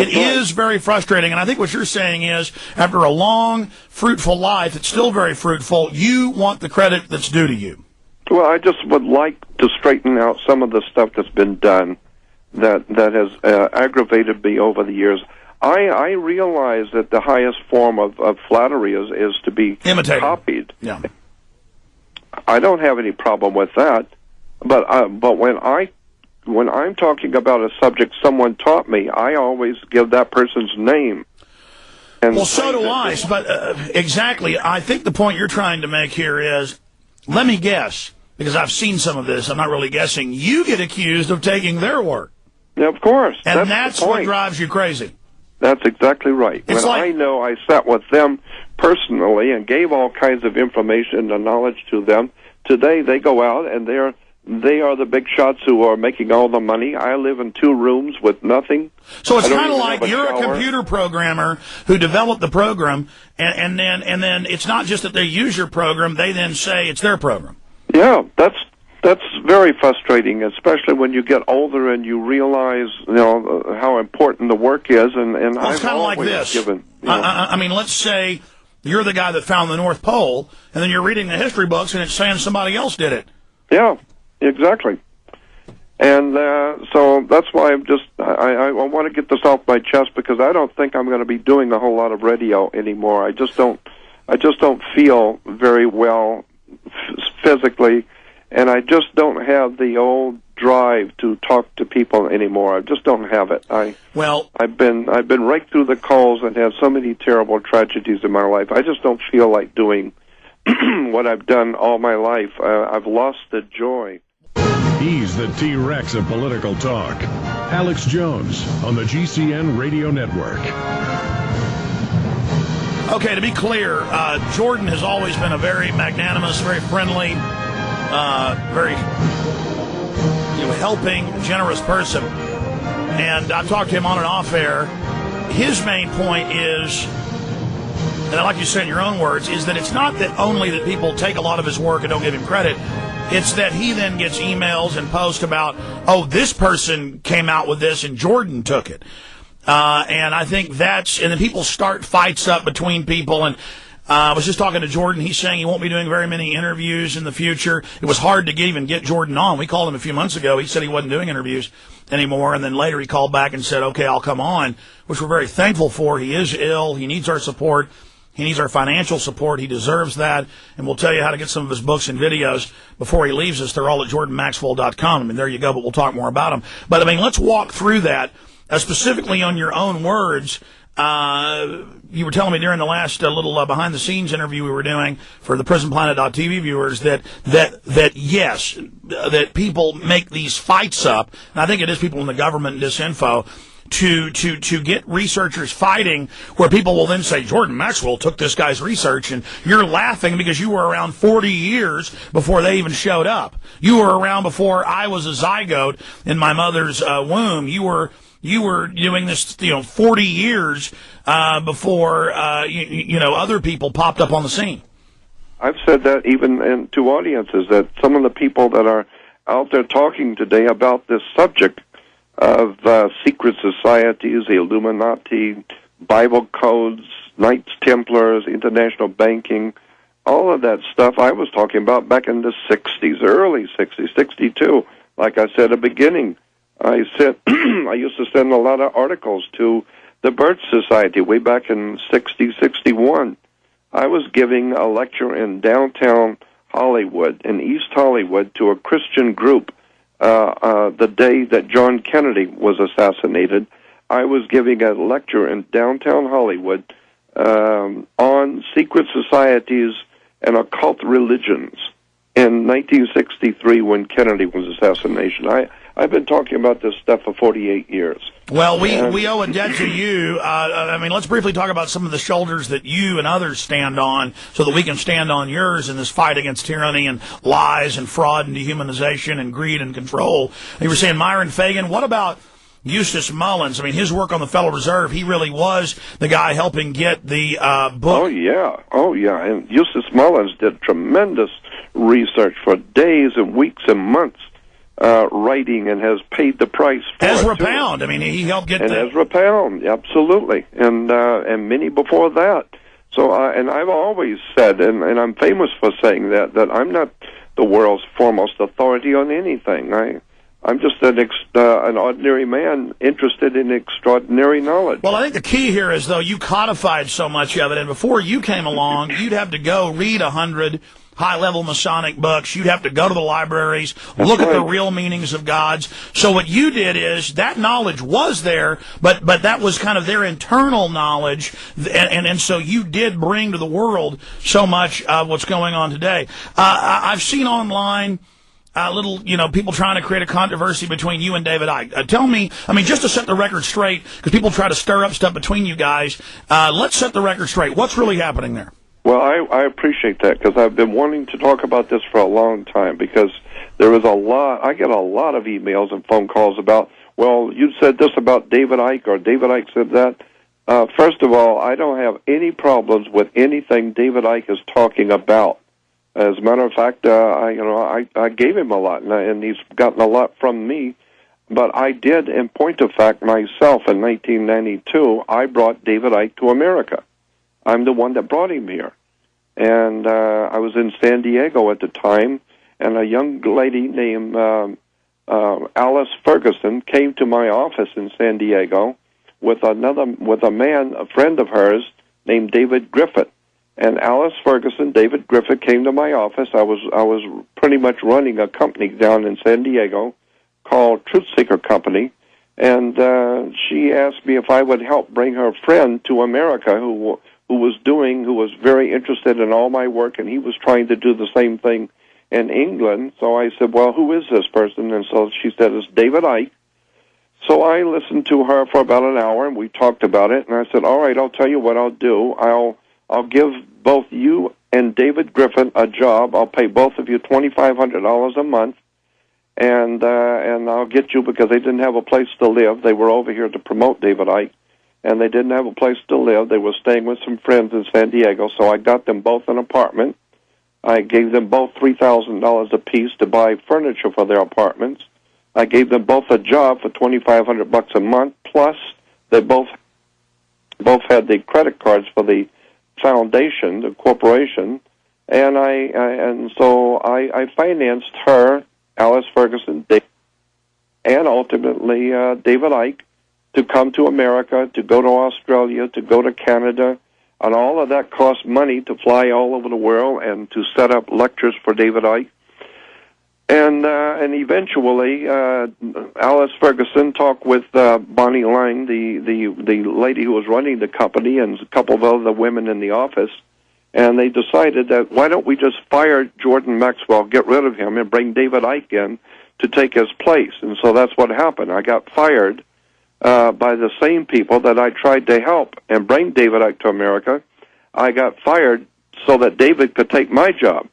It is very frustrating, and I think what you're saying is, after a long, fruitful life, it's still very fruitful, you want the credit that's due to you. Well, I just would like to straighten out some of the stuff that's been done that has aggravated me over the years. I realize that the highest form of flattery is to be imitated, copied. Yeah. I don't have any problem with that, but when I'm talking about a subject someone taught me, I always give that person's name. And well, so do I. But exactly, I think the point you're trying to make here is, let me guess, because I've seen some of this. I'm not really guessing. You get accused of taking their work. Yeah, of course. And that's what drives you crazy. That's exactly right. It's I know I sat with them personally and gave all kinds of information and knowledge to them, today they go out and they are the big shots who are making all the money. I live in 2 rooms with nothing. So it's kind of like you're a computer programmer who developed the program, and then it's not just that they use your program; they then say it's their program. Yeah, that's very frustrating, especially when you get older and you realize how important the work is. And well, it's kind of like this. I mean, let's say you're the guy that found the North Pole, and then you're reading the history books, and it's saying somebody else did it. Yeah. Exactly, and so that's why I want to get this off my chest, because I don't think I'm going to be doing a whole lot of radio anymore. I just don't feel very well physically, and I just don't have the old drive to talk to people anymore. I just don't have it. I've been right through the coals and had so many terrible tragedies in my life. I just don't feel like doing what I've done all my life. I've lost the joy. He's the T-Rex of political talk. Alex Jones on the GCN Radio Network. Okay, to be clear, Jordan has always been a very magnanimous, very friendly, very helping, generous person. And I've talked to him on and off air. His main point is, and like you said in your own words, is that it's not that only that people take a lot of his work and don't give him credit. It's that he then gets emails and posts about, oh, this person came out with this and Jordan took it. And I think and then people start fights up between people. And I was just talking to Jordan. He's saying he won't be doing very many interviews in the future. It was hard to even get Jordan on. We called him a few months ago. He said he wasn't doing interviews anymore. And then later he called back and said, okay, I'll come on, which we're very thankful for. He is ill. He needs our support. He needs our financial support. He deserves that. And we'll tell you how to get some of his books and videos before he leaves us. They're all at jordanmaxwell.com. I mean, there you go, but we'll talk more about them. But, I mean, let's walk through that. Specifically on your own words, you were telling me during the last little behind-the-scenes interview we were doing for the PrisonPlanet.tv viewers that yes, that people make these fights up, and I think it is people in the government and disinfo, to get researchers fighting, where people will then say, Jordan Maxwell took this guy's research, and you're laughing because you were around 40 years before they even showed up. You were around before I was a zygote in my mother's womb. You were doing this, 40 years before other people popped up on the scene. I've said that even to audiences, that some of the people that are out there talking today about this subject of secret societies, the Illuminati, Bible codes, Knights Templars, international banking, all of that stuff I was talking about back in the 60s, early 60s, 62. Like I said at the beginning, I used to send a lot of articles to the Birch Society way back in 60, 61. I was giving a lecture in downtown Hollywood, in East Hollywood, to a Christian group the day that John Kennedy was assassinated. I was giving a lecture in downtown Hollywood on secret societies and occult religions in 1963 when Kennedy was assassinated. I've been talking about this stuff for 48 years. Well, we owe a debt to you. I mean, let's briefly talk about some of the shoulders that you and others stand on so that we can stand on yours in this fight against tyranny and lies and fraud and dehumanization and greed and control. You were saying Myron Fagan. What about Eustace Mullins? I mean, his work on the Federal Reserve, he really was the guy helping get the book. Oh, yeah. And Eustace Mullins did tremendous research for days and weeks and months writing and has paid the price for Ezra it, too. Pound. I mean, he helped get And the... Ezra Pound, absolutely, and many before that. So, and I've always said, and I'm famous for saying that I'm not the world's foremost authority on anything. I'm just an ordinary man interested in extraordinary knowledge. Well, I think the key here is, though, you codified so much of it, and before you came along, you'd have to go read 100 high-level Masonic books. You'd have to go to the libraries, look at the real meanings of gods. So what you did is, that knowledge was there, but that was kind of their internal knowledge, and so you did bring to the world so much of what's going on today. I've seen online people trying to create a controversy between you and David Icke. Tell me, I mean, just to set the record straight, because people try to stir up stuff between you guys, let's set the record straight. What's really happening there? Well, I appreciate that, because I've been wanting to talk about this for a long time, because there is I get a lot of emails and phone calls about, well, you said this about David Icke, or David Icke said that. First of all, I don't have any problems with anything David Icke is talking about. As a matter of fact, I gave him a lot, and he's gotten a lot from me. But I did, in point of fact, myself in 1992, I brought David Icke to America. I'm the one that brought him here. And I was in San Diego at the time, and a young lady named Alice Ferguson came to my office in San Diego with a man, a friend of hers, named David Griffith. And Alice Ferguson, David Griffith came to my office. I was pretty much running a company down in San Diego called Truth Seeker Company, and she asked me if I would help bring her friend to America, who was very interested in all my work, and he was trying to do the same thing in England. So I said, well, who is this person? And so she said, it's David Icke. So I listened to her for about an hour, and we talked about it, and I said, all right, I'll tell you what I'll do. I'll give both you and David Griffin a job. I'll pay both of you $2,500 a month, and I'll get you, because they didn't have a place to live. They were over here to promote David Icke, and they didn't have a place to live. They were staying with some friends in San Diego, so I got them both an apartment. I gave them both $3,000 apiece to buy furniture for their apartments. I gave them both a job for $2,500 a month, plus they both had the credit cards for the foundation, the corporation, and so I financed her, Alice Ferguson, and ultimately David Icke, to come to America, to go to Australia, to go to Canada, and all of that cost money to fly all over the world and to set up lectures for David Icke. And eventually, Alice Ferguson talked with Bonnie Lang, the lady who was running the company, and a couple of other women in the office, and they decided that why don't we just fire Jordan Maxwell, get rid of him, and bring David Icke in to take his place. And so that's what happened. I got fired by the same people that I tried to help and bring David Icke to America. I got fired so that David could take my job.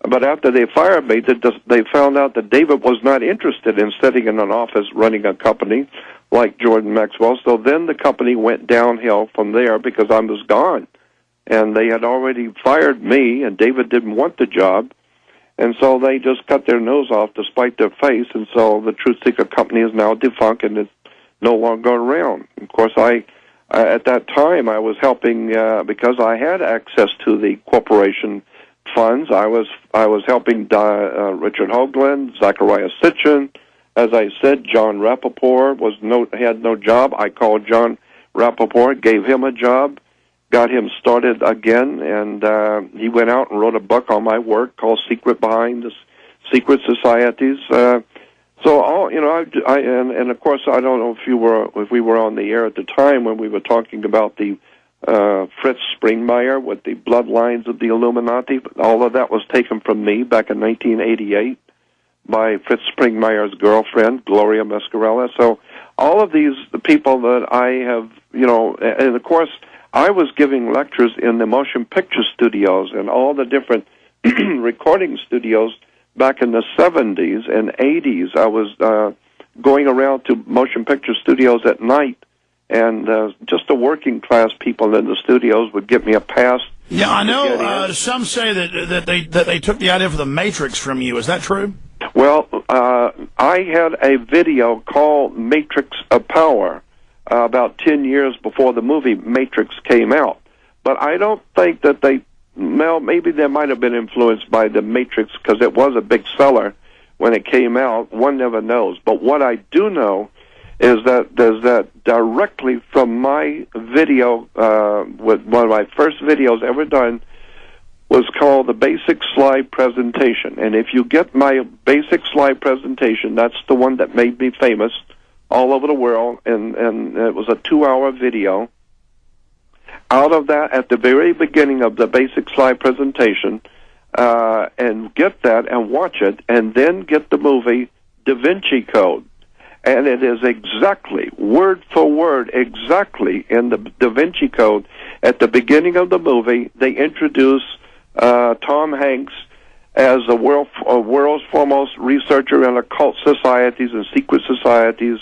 But after they fired me, they found out that David was not interested in sitting in an office running a company like Jordan Maxwell. So then the company went downhill from there, because I was gone. And they had already fired me, and David didn't want the job. And so they just cut their nose off despite their face. And so the Truth Seeker Company is now defunct and is no longer around. Of course, at that time, I was helping, because I had access to the corporation funds. I was helping Richard Hoagland, Zachariah Sitchin. As I said, John Rappaport had no job. I called John Rappaport, gave him a job, got him started again, and he went out and wrote a book on my work called Secret Behind the Secret Societies. So all and of course, I don't know if we were on the air at the time when we were talking about the Fritz Springmeier with the bloodlines of the Illuminati. All of that was taken from me back in 1988 by Fritz Springmeier's girlfriend, Gloria Mascarella. So all of these people that I have, and of course, I was giving lectures in the motion picture studios and all the different recording studios back in the 70s and 80s. I was going around to motion picture studios at night, and just the working class people in the studios would give me a pass. Yeah, I know. Some say that they took the idea for the Matrix from you. Is that true? Well, I had a video called Matrix of Power about 10 years before the movie Matrix came out. But I don't think that well, maybe they might have been influenced by the Matrix because it was a big seller when it came out. One never knows. But what I do know is that directly from my video, with one of my first videos ever done, was called the Basic Slide Presentation. And if you get my Basic Slide Presentation, that's the one that made me famous all over the world, and it was a 2-hour video. Out of that, at the very beginning of the Basic Slide Presentation, and get that and watch it, and then get the movie Da Vinci Code. And it is exactly, word for word, exactly in the Da Vinci Code. At the beginning of the movie, they introduce Tom Hanks as the world's foremost researcher in occult societies and secret societies,